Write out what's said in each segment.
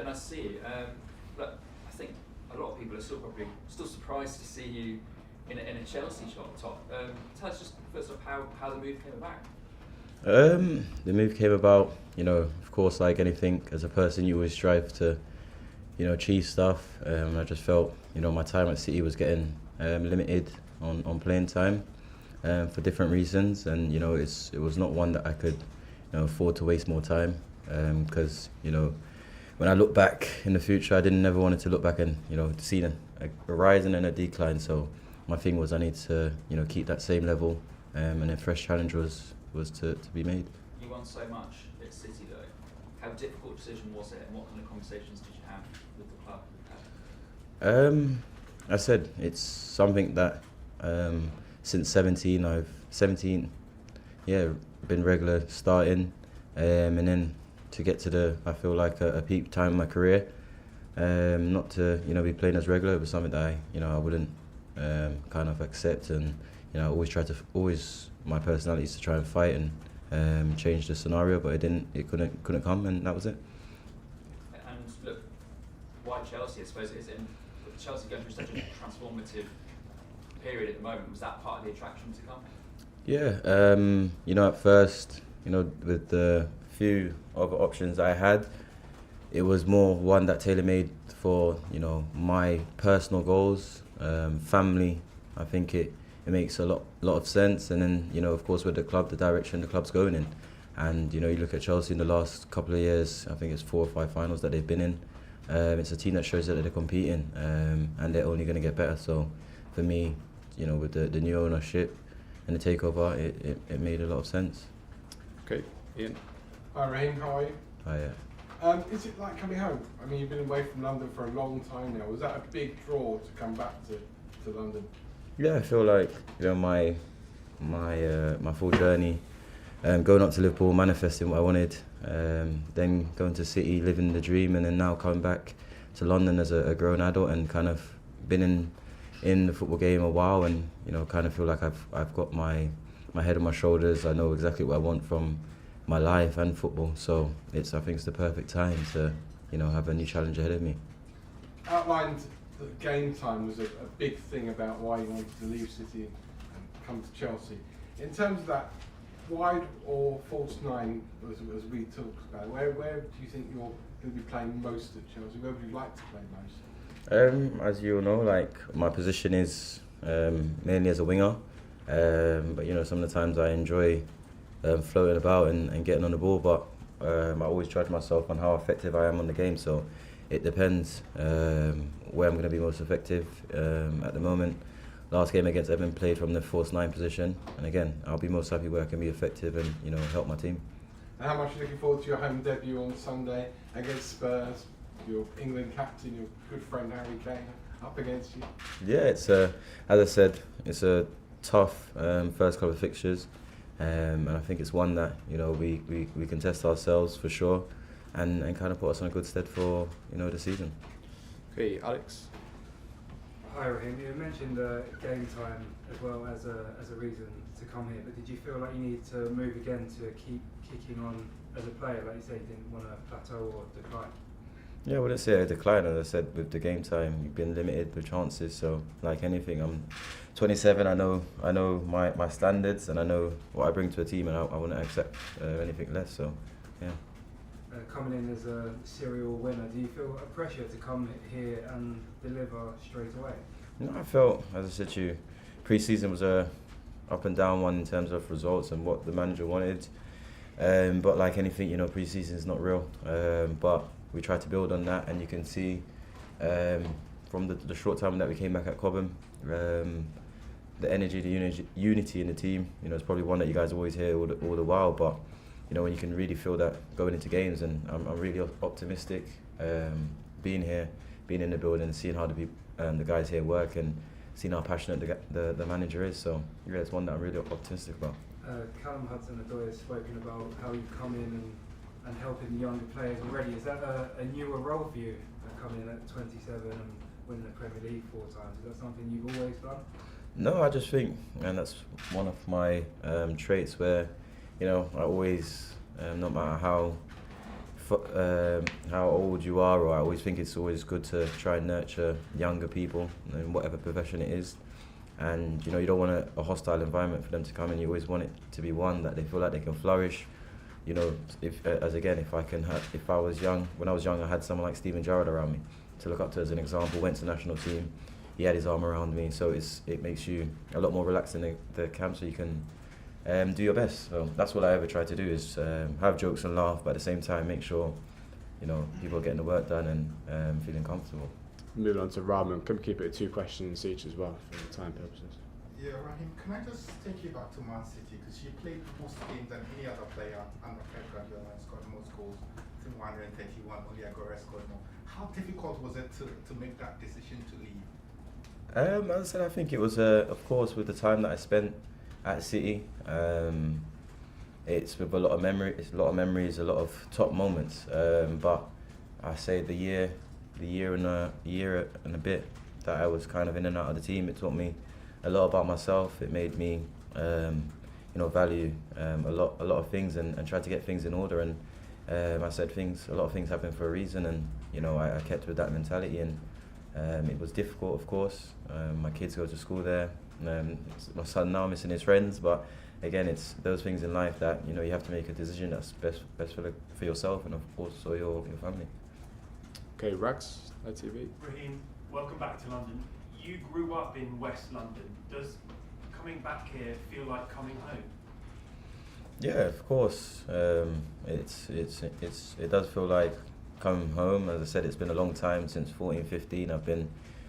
Nice to see you. Look, I think a lot of people are still surprised to see you in a Chelsea top. Tell us just first off how the move came about. The move came about, of course, like anything, as a person, you always strive to, achieve stuff. I just felt, my time at City was getting limited on playing time for different reasons, and it was not one that I could afford to waste more time, because when I look back in the future, I didn't never wanted to look back and see a rise and then a decline. So my thing was I need to keep that same level, and a fresh challenge was to be made. You won so much at City though. How difficult a decision was it, and what kind of conversations did you have with the club? I said it's something that since 17 been regular starting, and then to get to I feel like a peak time in my career, not to be playing as regular, was something that I wouldn't kind of accept, and I always my personality is to try and fight and change the scenario, but it couldn't come, and that was it. And look, why Chelsea? I suppose with Chelsea going through such a transformative period at the moment, was that part of the attraction to come? Yeah, at first, with the few other options I had, it was more one that tailor-made for my personal goals, family. I think it makes a lot of sense, and then of course with the club, the direction the club's going in, and you look at Chelsea in the last couple of years. I think it's 4 or 5 finals that they've been in. It's a team that shows that they're competing, and they're only going to get better. So for me, with the new ownership and the takeover, it made a lot of sense. Okay, Ian. Hi Raheem, how are you? Hi, Is it like coming home? I mean, you've been away from London for a long time now. Was that a big draw to come back to London? Yeah, I feel like my full journey, going up to Liverpool, manifesting what I wanted, then going to City, living the dream, and then now coming back to London as a grown adult, and kind of been in the football game a while, and kind of feel like I've got my head on my shoulders. I know exactly what I want from my life and football, so I think it's the perfect time to have a new challenge ahead of me. Outlined that game time was a big thing about why you wanted to leave City and come to Chelsea. In terms of that wide or false nine, as we talked about, where do you think you're going to be playing most at Chelsea? Where would you like to play most? As you all know, my position is mainly as a winger, but some of the times I enjoy floating about and getting on the ball, but I always judge myself on how effective I am on the game, so it depends where I'm going to be most effective. At the moment, last game against Everton, played from the false 9 position, and again, I'll be most happy where I can be effective and help my team. And how much are you looking forward to your home debut on Sunday against Spurs? Your England captain, your good friend Harry Kane, up against you. Yeah, it's as I said, it's a tough first couple of fixtures, and I think it's one that we can test ourselves for sure, and kind of put us on a good stead for the season. Okay, Alex. Hi Raheem, you mentioned game time as well as a reason to come here, but did you feel like you needed to move again to keep kicking on as a player? Like you said, you didn't want to plateau or decline. Yeah, I wouldn't say a decline. As I said, with the game time, you've been limited with chances. So, like anything, I'm 27. I know my standards, and I know what I bring to a team, and I wouldn't accept anything less. So, yeah. Coming in as a serial winner, do you feel a pressure to come here and deliver straight away? No, I felt, as I said to you, pre-season was a up and down one in terms of results and what the manager wanted. But like anything, pre-season is not real. But we tried to build on that, and you can see from the short time that we came back at Cobham, the energy, the unity in the team. It's probably one that you guys always hear all the while, but when you can really feel that going into games, and I'm really optimistic being here, being in the building, seeing how the guys here work, and seeing how passionate the manager is. So yeah, it's one that I'm really optimistic about. Callum Hudson-Odoi has spoken about how you come in and helping the younger players already. Is that a newer role for you, coming in at 27 and winning the Premier League 4 times? Is that something you've always done? No, I just think, and that's one of my traits where, I always, no matter how how old you are, or I always think it's always good to try and nurture younger people in whatever profession it is. And you know, you don't want a hostile environment for them to come in. You always want it to be one that they feel like they can flourish. You know, if I was young, when I was young, I had someone like Steven Gerrard around me to look up to as an example. Went to national team, he had his arm around me, so it makes you a lot more relaxed in the camp, so you can do your best. So that's what I ever try to do, is have jokes and laugh, but at the same time make sure, you know, people are getting the work done and feeling comfortable. Moving on to Rahman, can we keep it 2 questions each as well for time purposes? Yeah, Raheem, can I just take you back to Man City, because you played most games than any other player under Pep Guardiola and scored most goals, I think 131, only Aguero scored more. How difficult was it to make that decision to leave? As I said, I think it was, of course, with the time that I spent at City, it's with a lot of memories, a lot of top moments. But I say the year and a bit that I was kind of in and out of the team, it taught me a lot about myself. It made me, value a lot of things and try to get things in order. And I said a lot of things happen for a reason, and you know, I kept with that mentality. And it was difficult, of course. My kids go to school there. My son now missing his friends, but again, it's those things in life that, you know, you have to make a decision that's best for yourself and of course for your family. Okay, Rags, ITV. Raheem, welcome back to London. You grew up in West London. Does coming back here feel like coming home? Yeah, of course. It does feel like coming home. As I said, it's been a long time, since 14, 15. I've been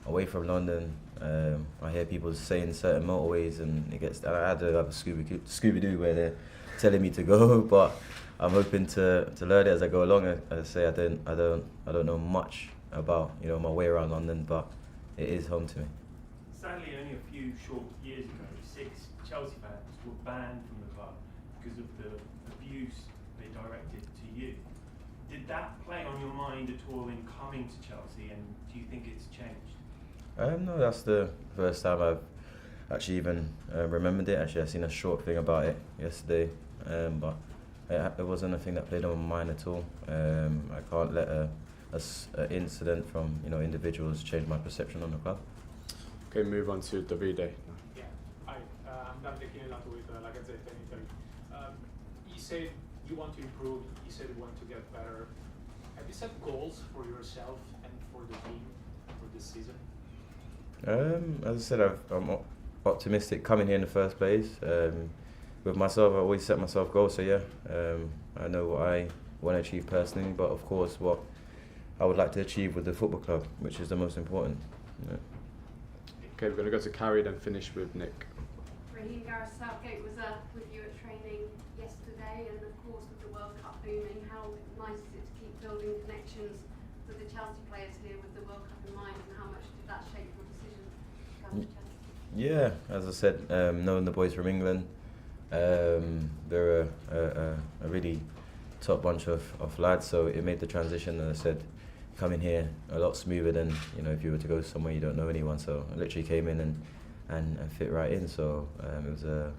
away from London. I hear people saying certain motorways, and I had to have a Scooby-Doo where they're telling me to go, but I'm hoping to learn it as I go along. As I say, I don't know much about, you know, my way around London, but it is home to me. Sadly, only a few short years ago, 6 Chelsea fans were banned from the club because of the abuse they directed to you. Did that play on your mind at all in coming to Chelsea, and do you think it's changed? No, that's the first time I've actually even remembered it. Actually, I seen a short thing about it yesterday, but it wasn't a thing that played on my mind at all. I can't let an incident from, you know, individuals change my perception on the club. Okay, move on to Davide. Yeah, hi, I'm Davide Chinellato with La Gazzetta in Italy. You said you want to improve, you said you want to get better. Have you set goals for yourself and for the team for this season? As I said, I'm optimistic coming here in the first place. With myself, I always set myself goals, so yeah, I know what I want to achieve personally, but of course what I would like to achieve with the football club, which is the most important. Yeah. Okay, we're going to go to Carrie, then finish with Nick. Raheem, Gareth Southgate was with you at training yesterday, and of course with the World Cup booming, how nice is it to keep building connections with the Chelsea players here with the World Cup in mind, and how much did that shape your decision to come to Chelsea? Yeah, as I said, knowing the boys from England, they're a really top bunch of lads, so it made the transition, as I said, coming here a lot smoother than, you know, if you were to go somewhere you don't know anyone. So I literally came in and fit right in, so it was a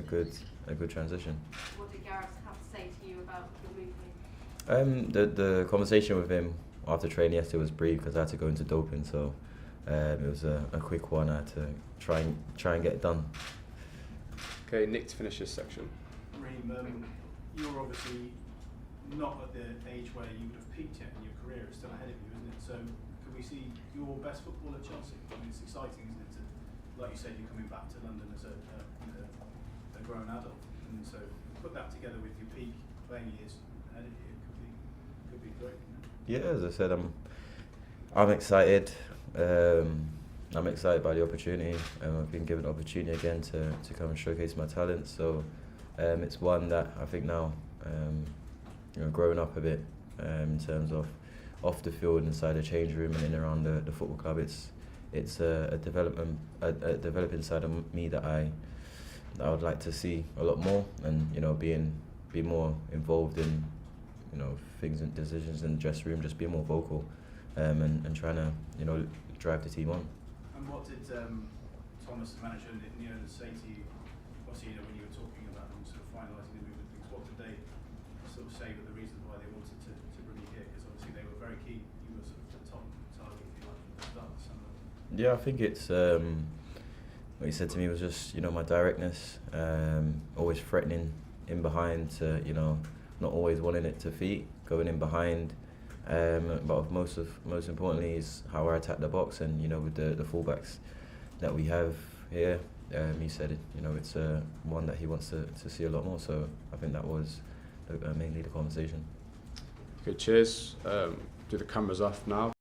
good transition. What did Gareth have to say to you about your move here? The conversation with him after training yesterday was brief, because I had to go into doping, so it was a quick one. I had to try and get it done. Okay, Nick, to finish this section. Raheem, you're obviously not at the age where you would have peaked yet in your career. It's still ahead of you, isn't it? So could we see your best football at Chelsea? I mean, it's exciting, isn't it? Like you said, you're coming back to London as a grown adult, and so put that together with your peak playing years ahead of you, it could be great. Yeah, as I said, I'm excited. I'm excited by the opportunity. I've been given the opportunity again to come and showcase my talent. So it's one that I think now, growing up a bit in terms of off the field, inside the change room, and in around the football club, it's a developing side of me that I would like to see a lot more, and be more involved in things and decisions in the dressing room, just be more vocal, and trying to drive the team on. And what did Thomas, the manager, say to you? Obviously, when you were talking about them sort of finalising the move and things, what did they sort of say that the reasons why they wanted to bring you here? Because obviously they were very keen. You were sort of the top target, if you like, from the start of the summer. Yeah, I think it's what he said to me was just, you know, my directness, always threatening in behind to, you know, not always wanting it to feet, going in behind. But most importantly is how I attack the box, and you know, with the fullbacks that we have here, he said it, you know, it's one that he wants to see a lot more. So I think that was mainly the conversation. Okay, cheers. Do the cameras off now.